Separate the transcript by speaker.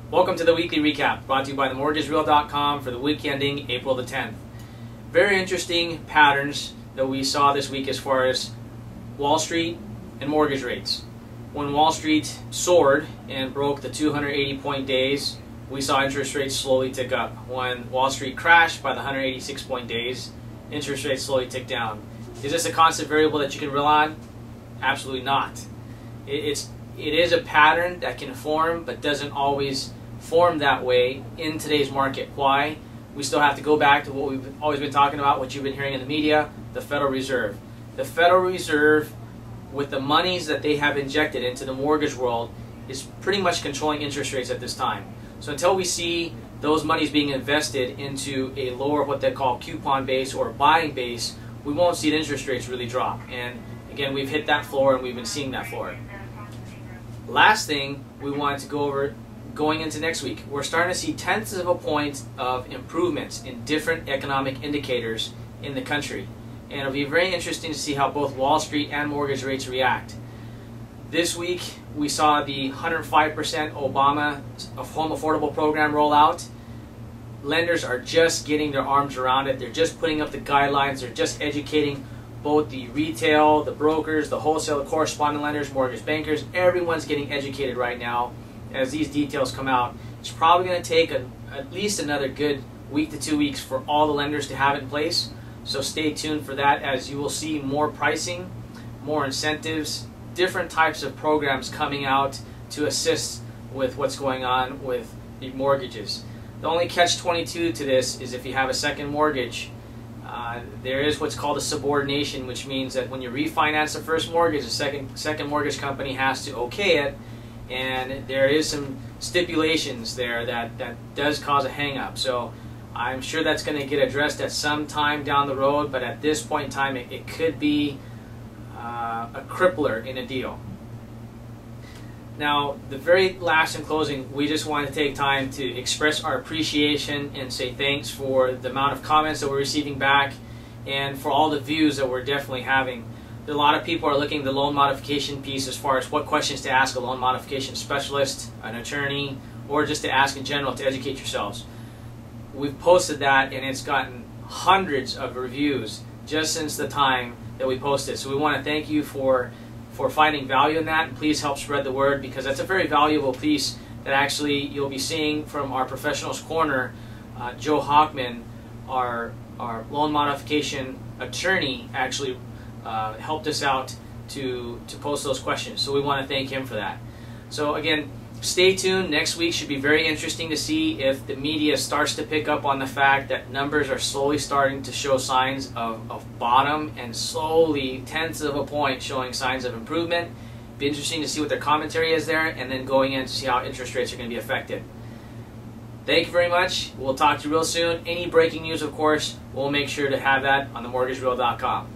Speaker 1: Welcome to the weekly recap brought to you by themortgagereal.com for the week ending April the 10th. Very interesting patterns that we saw this week as far as Wall Street and mortgage rates. When Wall Street soared and broke the 280-point days, we saw interest rates slowly tick up. When Wall Street crashed by the 186-point days, interest rates slowly tick down. Is this a constant variable that you can rely on? Absolutely not. It is a pattern that can form but doesn't always form that way in today's market. Why? We still have to go back to what we've always been talking about, what you've been hearing in the media, the Federal Reserve. The Federal Reserve, with the monies that they have injected into the mortgage world, is pretty much controlling interest rates at this time. So until we see those monies being invested into a lower, what they call coupon base or buying base, we won't see the interest rates really drop. And again, we've hit that floor and we've been seeing that floor. Last thing we wanted to go over going into next week, we're starting to see tenths of a point of improvements in different economic indicators in the country. And it'll be very interesting to see how both Wall Street and mortgage rates react. This week, we saw the 105% Obama Home Affordable Program roll out. Lenders are just getting their arms around it. They're just putting up the guidelines. They're just educating both the retail, the brokers, the wholesale, the correspondent lenders, mortgage bankers. Everyone's getting educated right now as these details come out. It's probably going to take at least another good week to 2 weeks for all the lenders to have it in place. So stay tuned for that, as you will see more pricing, more incentives, different types of programs coming out to assist with what's going on with the mortgages. The only catch-22 to this is if you have a second mortgage, there is what's called a subordination, which means that when you refinance the first mortgage, the second mortgage company has to okay it, and there is some stipulations there that does cause a hang-up. So I'm sure that's going to get addressed at some time down the road, but at this point in time, it could be a crippler in a deal. Now, the very last in closing, we just want to take time to express our appreciation and say thanks for the amount of comments that we're receiving back and for all the views that we're definitely having. A lot of people are looking at the loan modification piece as far as what questions to ask a loan modification specialist, an attorney, or just to ask in general to educate yourselves. We've posted that and it's gotten hundreds of reviews just since the time that we posted. So we want to thank you for finding value in that, and please help spread the word, because that's a very valuable piece that actually you'll be seeing from our Professionals Corner. Joe Hochman, our loan modification attorney, actually helped us out to post those questions. So we want to thank him for that. So again, stay tuned. Next week should be very interesting to see if the media starts to pick up on the fact that numbers are slowly starting to show signs of bottom, and slowly tenths of a point showing signs of improvement. Be interesting to see what their commentary is there, and then going in to see how interest rates are going to be affected. Thank you very much. We'll talk to you real soon. Any breaking news, of course, we'll make sure to have that on themortgagereal.com.